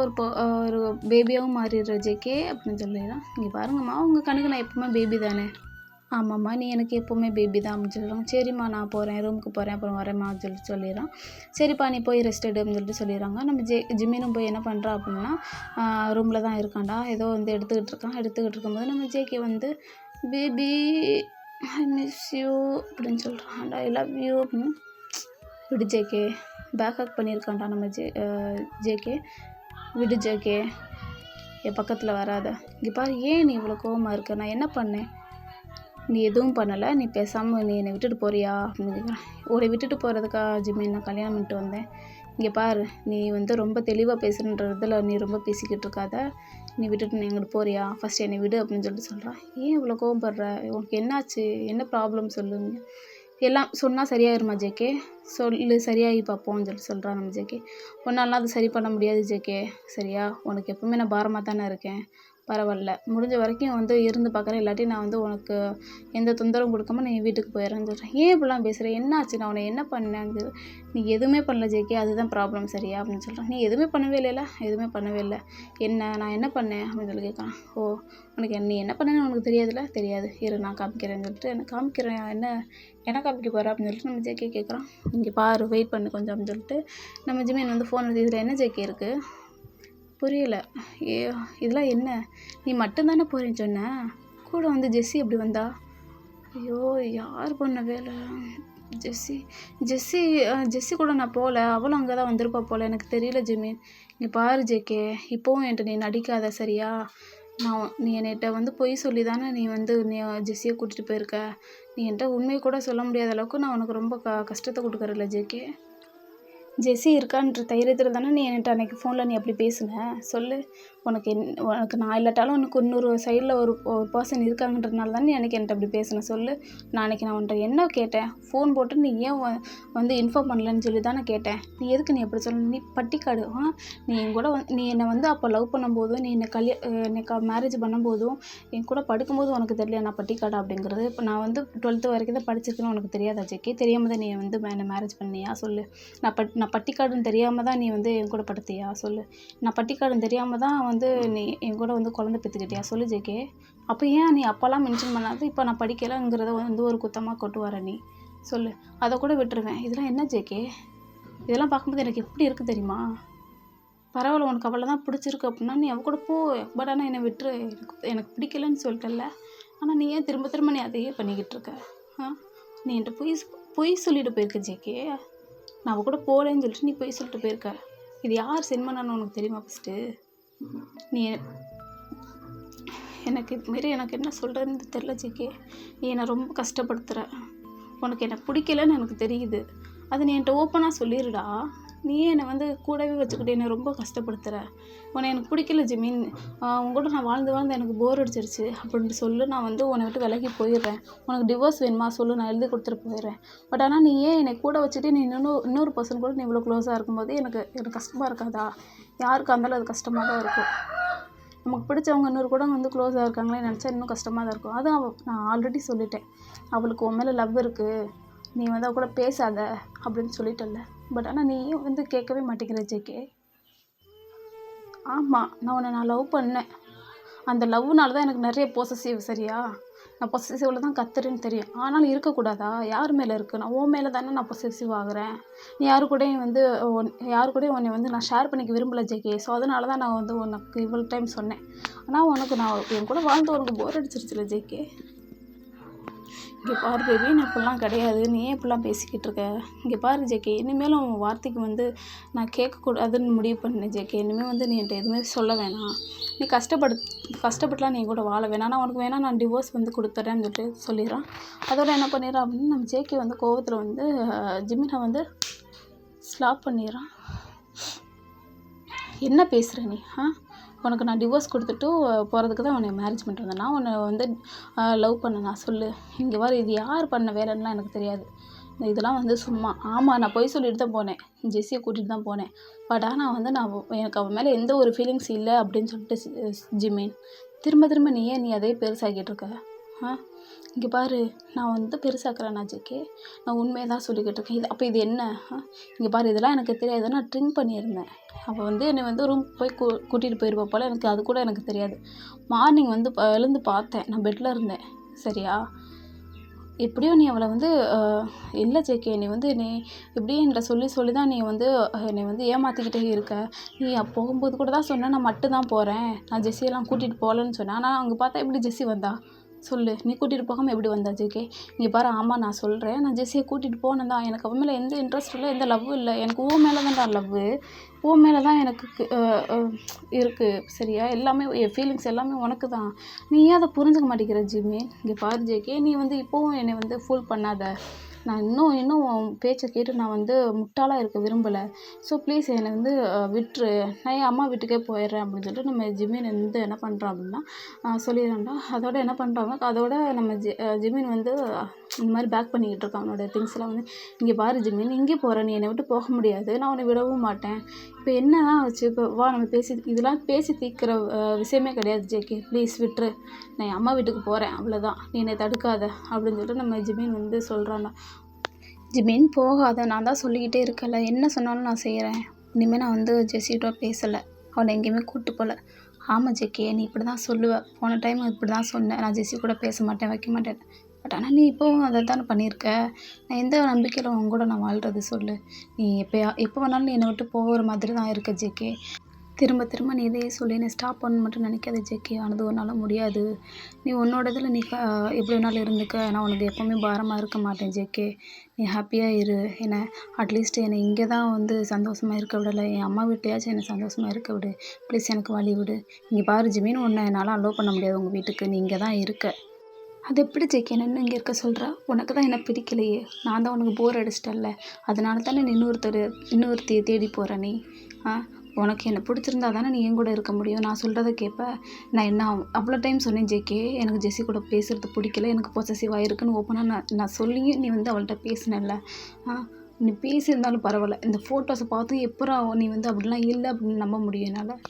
ஒரு பேபியாகவும் மாறிடுற ஜேகே அப்படின்னு சொல்லிடுறான். இங்கே பாருங்கம்மா, உங்கள் கணக்கு நான் எப்போவுமே பேபி தானே. ஆமாம்மா, நீ எனக்கு எப்போவுமே பேபி தான் அப்படின்னு சொல்கிறாங்க. சரிம்மா நான் போகிறேன், ரூமுக்கு போகிறேன், அப்புறம் வரேம்மா சொல்லிட்டு சொல்லிடுறான். சரிப்பா நீ போய் ரெஸ்ட் எடு அப்படின்னு சொல்லிட்டு சொல்லிடுறாங்க. நம்ம ஜிம்மினும் போய் என்ன பண்ணுறான் அப்படின்னா ரூமில் தான் இருக்கான்டா. ஏதோ வந்து எடுத்துக்கிட்டு இருக்கும்போது நம்ம ஜேகே வந்து பேபி ஐ மிஸ் யூ அப்படின்னு சொல்கிறான்டா. ஐ லவ் யூ அப்படின்னு. விடு ஜேகே, பேக் ஹக் பண்ணியிருக்கான்டா நம்ம ஜேகே. விடு ஜேகே, என் பக்கத்தில் வராத. இங்கே பாரு, ஏன் நீ இவ்வளோ கோவமாக இருக்க, நான் என்ன பண்ணேன்? நீ எதுவும் பண்ணலை, நீ பேசாமல் நீ என்னை விட்டுட்டு போறியா அப்படின்னு கேட்குறேன். உன்னை விட்டுட்டு போகிறதுக்கா ஜிம்மி நான் கல்யாணம் பண்ணிட்டு வந்தேன். இங்கே பாரு, நீ வந்து ரொம்ப தெளிவாக பேசுகிறன்றதில் நீ ரொம்ப பேசிக்கிட்டு இருக்காத. நீ விட்டுட்டு நீ எங்கிட்டு போறியா, ஃபஸ்ட் என்னை விடு அப்படின்னு சொல்கிறான். ஏன் இவ்வளோ கோவப்படுற, உனக்கு என்னாச்சு, என்ன ப்ராப்ளம் சொல்லுங்க, எல்லாம் சொன்னால் சரியாயிருமா ஜேகே, சொல்லு சரியாகி பார்ப்போம்னு சொல்கிறான் நம்ம ஜேகே. ஒன்னாலாம் அது சரி பண்ண முடியாது ஜேகே, சரியா, உனக்கு எப்பவுமே நான் பாரமாக தானே இருக்கேன், பரவாயில்ல, முடிஞ்ச வரைக்கும் வந்து இருந்து பார்க்குறேன், இல்லாட்டி நான் வந்து உனக்கு எந்த தொந்தரவும் கொடுக்காம நீ வீட்டுக்கு போயிடுறேன்னு சொல்கிறேன். ஏன் இப்படிலாம் பேசுகிறேன், என்னாச்சு, நான் உன்னை என்ன பண்ணேன், நீ எதுவுமே பண்ணல ஜேகே, அதுதான் ப்ராப்ளம் சரியா அப்படின்னு சொல்கிறேன். நீ எதுவுமே பண்ணவே இல்லைல்ல, எதுவுமே பண்ணவே இல்லை, என்ன நான் என்ன பண்ணேன் அப்படின்னு சொல்லி கேட்குறான். ஓ, உனக்கு நீ என்ன பண்ணேன்னு உனக்கு தெரியாதுல்ல, தெரியாது, இரு நான் காமிக்கிறேன்னு சொல்லிட்டு என்ன காமிக்கிறேன், என்ன காமிக்க போகிறேன் அப்படின்னு சொல்லிட்டு நம்ம ஜேகே கேட்குறான். இங்கே பாரு, வெயிட் பண்ணு கொஞ்சம் அப்படின்னு சொல்லிட்டு நம்ம ஜிமின் வந்து ஃபோன் எடுத்து இதில் என்ன ஜேகே இருக்குது, புரியலை, இதெல்லாம் என்ன, நீ மட்டும்தானே போகிறேன்னு சொன்ன, கூட வந்து ஜெஸ்ஸி எப்படி வந்தா, ஐயோ யார் பண்ண வேலை, ஜெஸ்ஸி கூட நான் போகல, அவளும் அங்கே தான் வந்திருப்பா போல், எனக்கு தெரியல ஜிமின். இங்கே பாரு ஜேகே, இப்போவும் என்கிட்ட நீ நடிக்காத சரியா, நீ என்கிட்ட வந்து பொய் சொல்லி தானே நீ வந்து நீ ஜெஸ்ஸியை கூட்டிகிட்டு போயிருக்க, நீ என்கிட்ட உண்மையை கூட சொல்ல முடியாத அளவுக்கு நான் உனக்கு ரொம்ப கஷ்டத்தை கொடுக்குறல ஜேகே. ஜெஸ்ஸி இருக்கான்ற தைரியத்தில் தானே நீ என்கிட்ட அன்றைக்கி ஃபோனில் நீ அப்படி பேசுன, சொல்லு, உனக்கு நான் இல்லாட்டாலும் உனக்கு இன்னொரு சைடில் ஒரு பர்சன் இருக்காங்கன்றதுனால தானே நீ அன்றைக்கி என்கிட்ட அப்படி பேசுனேன், சொல்லு. நான் உன்கிட்ட என்ன கேட்டேன், ஃபோன் போட்டு நீ ஏன் வந்து இன்ஃபார்ம் பண்ணலன்னு சொல்லி தானே கேட்டேன், நீ எதுக்கு நீ அப்படி சொல்லணும், நீ பட்டிக்காடு, நீ என் கூட நீ என்னை வந்து அப்போ லவ் பண்ணும்போதும் நீ என்னை மேரேஜ் பண்ணும்போதும் என் கூட படுக்கும்போது உனக்கு தெரியல நான் பட்டிக்காடு அப்படிங்கிறது. இப்போ நான் வந்து 12th வரைக்கும் தான் படிச்சிருக்கேன்னு உனக்கு தெரியாதா ஜெக்கி, தெரியாமல் தான் நீ வந்து என்னை மேரேஜ் பண்ணியா, சொல்லு. நான் பட்டிக்காடுன்னு தெரியாமல் தான் நீ வந்து என் கூட படுத்தியா, சொல்லு. நான் பட்டிக்காடுன்னு தெரியாமல் தான் வந்து நீ என் கூட வந்து குழந்தை பெற்றுக்கிட்டியா, சொல்லு ஜேகே. அப்போ ஏன் நீ அப்போல்லாம் மென்ஷன் பண்ணாது இப்போ நான் படிக்கலைங்கிறத வந்து ஒரு குத்தமாக கொண்டு வர நீ, சொல்லு. அதை கூட விட்டுருவேன். இதெல்லாம் என்ன ஜேகே, இதெல்லாம் பார்க்கும்போது எனக்கு எப்படி இருக்குது தெரியுமா, பரவாயில்ல, உனக்கு அவளை தான் பிடிச்சிருக்கு அப்படின்னா நீ அவ கூட போ, பட் ஆனால் என்னை விட்டுரு, எனக்கு பிடிக்கலன்னு சொல்லிட்டல, ஆனால் நீ ஏன் திரும்ப திரும்ப நீ அதையே பண்ணிக்கிட்டு இருக்க, நீ என்கிட்ட பொய் சொல்லிட்டு போயிருக்க ஜேகே, நான் அவள் கூட போகலன்னு சொல்லிட்டு நீ போய் சொல்லிட்டு போயிருக்க. இது யார் சென்ட் பண்ணான்னு உனக்கு தெரியுமா ஃபஸ்ட்டு, நீ எனக்கு இதுமாரி எனக்கு என்ன சொல்கிறதுன்னு தெரில ஜேகே, நீ என்னை ரொம்ப கஷ்டப்படுத்துகிற, உனக்கு என்னை பிடிக்கலன்னு எனக்கு தெரியுது, அதை நீ என்கிட்ட ஓப்பனாக சொல்லிடுடா, நீ என்னை வந்து கூடவே வச்சுக்கிட்டு என்னை ரொம்ப கஷ்டப்படுத்துகிற, உன்னை எனக்கு பிடிக்கல ஜிமின், உங்கள்கூட நான் வாழ்ந்து எனக்கு போர் அடிச்சிருச்சு அப்படின்ட்டு சொல்லு, நான் வந்து உன்னை விட்டு விலகி போயிடுறேன், உனக்கு டிவோர்ஸ் வேணுமா சொல்லு, நான் எழுதி கொடுத்துட்டு போயிடுறேன். பட் ஆனால் நீ ஏன் என்னை கூட வச்சுட்டு நீ இன்னொரு பர்சன் கூட நீ இவ்வளோ க்ளோஸாக இருக்கும்போது எனக்கு கஷ்டமாக இருக்காதா, யாருக்கு இருந்தாலும் அது கஷ்டமாக தான் இருக்கும், நமக்கு பிடிச்சவங்க இன்னொரு கூட வந்து க்ளோஸாக இருக்காங்களே நினச்சா இன்னும் கஷ்டமாக தான் இருக்கும். அதுவும் நான் ஆல்ரெடி சொல்லிட்டேன், அவளுக்கு உன் மேலே லவ் இருக்குது, நீ வந்து அவ கூட பேசாத அப்படின்னு சொல்லிட்டல, பட் ஆனால் நீ வந்து கேட்கவே மாட்டேங்கிற ஜேகே. ஆமாம், நான் லவ் பண்ணேன், அந்த லவ்னால தான் எனக்கு நிறைய பொசசிவ், சரியா, நான் பொசசிவில் தான் கத்துறேன்னு தெரியும், ஆனாலும் இருக்கக்கூடாதா, யார் மேலே இருக்குது, நான் உன் மேலே தானே நான் பொசசிவ் ஆகுறேன், நீ யாரு கூடயும் உன்னை வந்து நான் ஷேர் பண்ணிக்க விரும்பலை ஜேகே, ஸோ அதனால தான் நான் வந்து உனக்கு இவ்வளோ டைம் சொன்னேன், ஆனால் உனக்கு நான் என் கூட வாழ்ந்து உனக்கு போர் அடிச்சிருச்சுல ஜேகே. இங்கே பாரு பேபி, நான் இப்படிலாம் கிடையாது, நீ ஏன் இப்படிலாம் பேசிக்கிட்டு இருக்க, இங்கே பாரு ஜேகே, இனிமேலும் உன் வார்த்தைக்கு வந்து நான் கேட்கக்கூடாதுன்னு முடிவு பண்ணேன் ஜேகே, இனிமேல் வந்து நீ என்கிட்ட எதுவுமே சொல்ல வேணாம், நீ கஷ்டப்பட்டுலாம் நீ கூட வாழ வேணாம், நான் உனக்கு வேணால் நான் டிவோர்ஸ் வந்து கொடுத்துட்றேன்னு சொல்லிடுறான். அதோட என்ன பண்ணிடுறான் அப்படின்னு நம்ம ஜேகே வந்து கோவத்தில் வந்து ஜிமினை வந்து ஸ்லாப் பண்ணிடுறான். என்ன பேசுகிற நீ, உனக்கு நான் டிவோர்ஸ் கொடுத்துட்டு போகிறதுக்கு தான் உன்னை மேரேஜ் பண்ணிட்டு வந்தேன், நான் உன்னை வந்து லவ் பண்ணேன், நான் சொல்லு. இங்கே வர இது யார் பண்ண வேலைன்னுலாம் எனக்கு தெரியாது, இதெல்லாம் வந்து சும்மா. ஆமாம், நான் போய் சொல்லிட்டு தான் போனேன், ஜெஸ்ஸியை கூட்டிகிட்டு தான் போனேன், பட் ஆனால் வந்து எனக்கு அவன் மேலே எந்த ஒரு ஃபீலிங்ஸ் இல்லை அப்படின்னு சொல்லிட்டு ஜிமின் திரும்ப நீ அதே பெருசாகிட்டு இருக்க, இங்கே பாரு, நான் வந்து பெருசாக்குறேன் ஜேகே, நான் உண்மையை தான் சொல்லிக்கிட்டு இருக்கேன், அப்போ இது என்ன, இங்கே பாரு, இதெல்லாம் எனக்கு தெரியாது, நான் ட்ரிங்க் பண்ணியிருந்தேன், அவள் வந்து என்னை வந்து ரூம் போய் கூட்டிகிட்டு போயிருப்பா போல், எனக்கு அது கூட எனக்கு தெரியாது, மார்னிங் வந்து எழுந்து பார்த்தேன், நான் பெட்டில் இருந்தேன், சரியா, எப்படியோ நீ அவளை வந்து இல்லை ஜேகே, நீ எப்படியும் என்கிட்ட சொல்லி தான் நீ வந்து என்னை வந்து ஏமாற்றிக்கிட்டே இருக்க, நீ போகும்போது கூட தான் சொன்னேன் நான் மட்டும் தான் போகிறேன், நான் ஜெஸ்ஸியெல்லாம் கூட்டிகிட்டு போகலன்னு சொன்னேன், ஆனால் அங்கே பார்த்தா எப்படி ஜெஸ்ஸி வந்தா, சொல்லு. நீ கூட்டிகிட்டு போகாமல் எப்படி வந்தா ஜேகே? இங்கே பாரு, ஆமாம் நான் சொல்கிறேன், நான் ஜெஸ்ஸியை கூட்டிகிட்டு போனேன் தான். எனக்கு அவன் மேலே எந்த இன்ட்ரெஸ்ட் இல்லை, எந்த லவ்வும் இல்லை. எனக்கு மேலே தான்டா லவ்வு. மேலே தான் எனக்கு இருக்குது. சரியா? எல்லாமே என் ஃபீலிங்ஸ் எல்லாமே உனக்கு தான். நீ ஏன் அதை புரிஞ்சுக்க மாட்டேங்கிற ஜிம்மி? இங்கே பாரு ஜேகே, நீ வந்து இப்போவும் என்னை வந்து ஃபூல் பண்ணாத. நான் இன்னும் உன் பேச்சை கேட்டு நான் வந்து முட்டாளாக இருக்க விரும்பலை. ஸோ ப்ளீஸ் என்னை வந்து விட்டுரு. நான் என் அம்மா வீட்டுக்கே போயிடுறேன் அப்படின்னு சொல்லிட்டு நம்ம ஜிமின் வந்து என்ன பண்ணுறான் அப்படின்னா சொல்லிடுறான்டா. அதோட என்ன பண்ணுறாங்க, அதோட நம்ம ஜிமின் வந்து இந்த மாதிரி பேக் பண்ணிக்கிட்டு இருக்கான் அவனோட திங்ஸ்லாம் வந்து. இங்கே பாரு ஜிமின், இங்கே போகிற, நீ என்னை விட்டு போக முடியாது, நான் உன்னை விடவும் மாட்டேன். இப்போ என்ன தான் வச்சு, இப்போ வா நம்ம இதெல்லாம் பேசி தீர்க்கிற விஷயமே கிடையாது ஜேகே. ப்ளீஸ் விட்டுரு. நான் என் அம்மா வீட்டுக்கு போகிறேன், அவ்வளோதான். நீ என்னை தடுக்காத அப்படின்னு சொல்லிட்டு நம்ம ஜிமின் வந்து சொல்கிறான்டா. ஜிமின் போகாத, நான் தான் சொல்லிக்கிட்டே இருக்கல, என்ன சொன்னாலும் நான் செய்கிறேன். இனிமேல் நான் வந்து ஜெஸ்ஸிகிட்ட பேசலை, அவனை எங்கேயுமே கூப்பிட்டு போகல. ஆமாம் ஜேகே, நீ இப்படி தான் சொல்லுவேன். போன டைம் இப்படி தான் சொன்னேன், நான் ஜெஸ்ஸி கூட பேச மாட்டேன், வைக்க மாட்டேன். பட் ஆனால் நீ இப்போவும் அதை தானே பண்ணியிருக்க. நான் எந்த நம்பிக்கையில் உன் கூட நான் வாழ்கிறது சொல்லு. நீ எப்போ வேணாலும் நீ என்னை விட்டு போகிற மாதிரி தான் இருக்க ஜேகே. திரும்ப திரும்ப நீ இதையே சொல்லி என்னை ஸ்டாப் பண்ண மட்டும் நினைக்காத ஜேகே. ஆனது உன்னால் முடியாது. நீ உன்னோட இதில் நீ எப்படி வேணாலும் இருந்துக்க, நான் உனக்கு எப்போவுமே பாரமாக இருக்க மாட்டேன் ஜேகே. நீ ஹாப்பியாக இரு. என்னை அட்லீஸ்ட் என்னை இங்கே தான் வந்து சந்தோஷமாக இருக்க விடலை, என் அம்மா வீட்டையாச்சும் என்னை சந்தோஷமாக இருக்க விடு ப்ளீஸ். எனக்கு வழி விடு. இங்கே பாரு ஜிமின், உன்னை என்னால் அலோவ் பண்ண முடியாது உங்கள் வீட்டுக்கு. நீ இங்கே தான் இருக்க. அது எப்படி ஜேகே என்ன இங்கே இருக்க சொல்கிறா? உனக்கு தான் என்ன பிடிக்கலையே, நான் தான் உனக்கு போர் அடிச்சிட்டல்ல, அதனால தானே நீ இன்னொருத்தையை தேடி போகிற நீ. உனக்கு என்ன பிடிச்சிருந்தா தானே நீ என் கூட இருக்க முடியும். நான் சொல்கிறத கேட்ப. நான் என்ன அவ்வளோ டைம் சொன்னேன் ஜேகே, எனக்கு ஜெஸ்ஸி கூட பேசுகிறது பிடிக்கல, எனக்கு பொசசிவாக இருக்குன்னு ஓப்பனாக நான் சொல்லியும் நீ வந்து அவள்கிட்ட பேசினல்ல. நீ பேசியிருந்தாலும் பரவாயில்ல, இந்த ஃபோட்டோஸை பார்த்து எப்போ நீ வந்து அப்படிலாம் இல்லை அப்படின்னு நம்ப முடியும் என்னால்.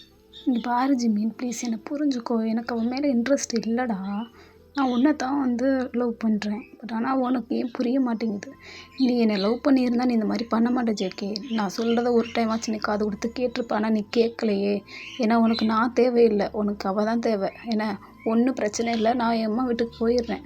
இங்கே பாரு ஜிமின், ப்ளீஸ் என்னை புரிஞ்சுக்கோ. எனக்கு அவன் மேலே இன்ட்ரெஸ்ட் இல்லைடா. நான் உன்னை தான் வந்து லவ் பண்ணுறேன். பட் ஆனால் உனக்கு ஏன் புரிய மாட்டேங்குது. நீ என்னை லவ் பண்ணியிருந்தா நீ இந்த மாதிரி பண்ண மாட்டே ஜேகே. நான் சொல்கிறத ஒரு டைம் ஆச்சு நீ காது கொடுத்து கேட்டிருப்ப, ஆனால் நீ கேட்கலையே. ஏன்னா உனக்கு நான் தேவையில்லை, உனக்கு அவள் தான் தேவை. ஏன்னா ஒன்றும் பிரச்சனை இல்லை, நான் என் அம்மா வீட்டுக்கு போயிடுறேன்.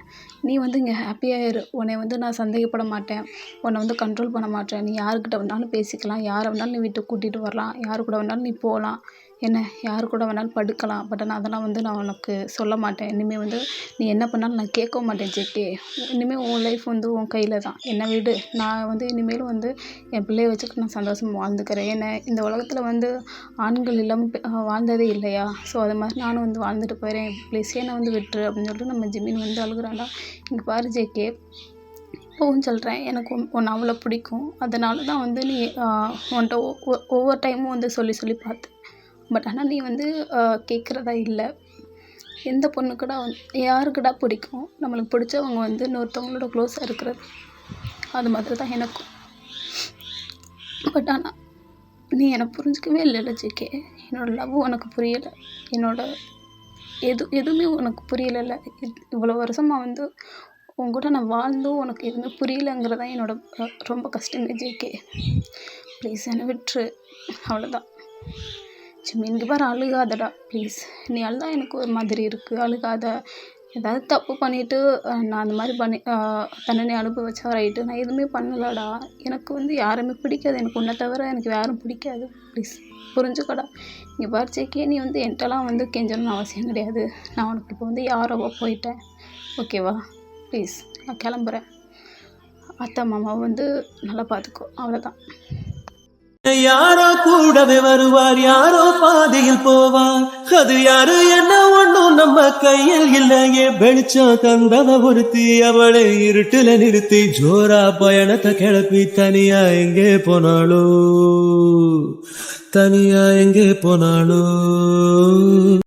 நீ வந்து இங்கே ஹாப்பியாக இரு. உன்னை வந்து நான் சந்தேகப்பட மாட்டேன், உன்னை வந்து கண்ட்ரோல் பண்ண மாட்டேன். நீ யாருக்கிட்ட வேணாலும் பேசிக்கலாம், யாரை வேணாலும் நீ வீட்டுக்கு கூட்டிகிட்டு வரலாம், யார் கூட வேணாலும் நீ போகலாம், என்ன யார் கூட வேணாலும் படுக்கலாம். பட் ஆனால் அதெல்லாம் வந்து நான் உனக்கு சொல்ல மாட்டேன். இனிமேல் வந்து நீ என்ன பண்ணாலும் நான் கேட்க மாட்டேன் ஜேகே. இனிமேல் உன் லைஃப் வந்து உன் கையில் தான், என்னை விடு. நான் வந்து இனிமேலும் வந்து என் பிள்ளைய வச்சுக்கிட்டு நான் சந்தோஷமாக வாழ்ந்துக்கிறேன். ஏன்னா இந்த உலகத்தில் வந்து ஆண்கள் இல்லாமல் வாழ்ந்ததே இல்லையா? ஸோ அது மாதிரி நானும் வந்து வாழ்ந்துட்டு போயிடுறேன். ப்ளீஸ் என்னை வந்து விட்டுரு அப்படின்னு சொல்லிட்டு நம்ம ஜிமின் வந்து அழுகுறாண்டா. இங்கே பாரு ஜேகே, இப்போவும் சொல்கிறேன், எனக்கு உன்னை அவ்வளோ பிடிக்கும். அதனால தான் வந்து நீ உன்கிட்ட ஒவ்வொரு டைமும் வந்து சொல்லி பார்த்தேன். பட் ஆனால் நீ வந்து கேட்குறதா இல்லை. எந்த பொண்ணுக்கூட யாருக்குடா பிடிக்கும்? நம்மளுக்கு பிடிச்சவங்க வந்து இன்னொருத்தவங்களோட க்ளோஸாக இருக்கிறது. அது மாதிரி தான் எனக்கும். பட் ஆனால் நீ என்னை புரிஞ்சிக்கவே இல்லைல்ல ஜேகே. என்னோடய லவ் உனக்கு புரியலை, என்னோட எதுவுமே உனக்கு புரியலைல்ல. இவ்வளோ வருஷமாக வந்து உன் கூட நான் வாழ்ந்தும் உனக்கு எதுவுமே புரியலைங்கிறதான் என்னோட ரொம்ப கஷ்டமே ஜேகே. ப்ளீஸ் என்னை விட்டுரு, அவ்வளோதான். ஜிமின் இங்கே பாரு, அழுகாதடா ப்ளீஸ். நீ அழுதா எனக்கு ஒரு மாதிரி இருக்குது, அழுகாத. ஏதாவது தப்பு பண்ணிவிட்டு நான் அந்த மாதிரி தண்டனை அனுபவிச்சா ரைட்டு. நான் எதுவுமே பண்ணலடா. எனக்கு வந்து யாருமே பிடிக்காது, எனக்கு உன்னை தவிர எனக்கு யாரும் பிடிக்காது. ப்ளீஸ் புரிஞ்சுக்கடா. இங்கே பாரு ஜேகே, நீ வந்து என்கிட்டலாம் வந்து கெஞ்சணும்னு அவசியம் கிடையாது. நான் உனக்கு இப்போ வந்து யாரோவோ போயிட்டேன், ஓகேவா? ப்ளீஸ் நான் கிளம்புறேன். அத்தை மாமாவை வந்து நல்லா பார்த்துக்கோ, அவ்வளோதான். யாரோ கூடவே வருவார், யாரோ பாதையில் போவார். அது யாரு என்ன ஒண்ணும் நம்ம கையில் இல்லையே. வெளிச்சம் தந்தவ ஒருத்தி, அவளை இருட்டுல நிறுத்தி ஜோரா பயணத்தை கிளப்பி தனியா எங்கே போனாளோ.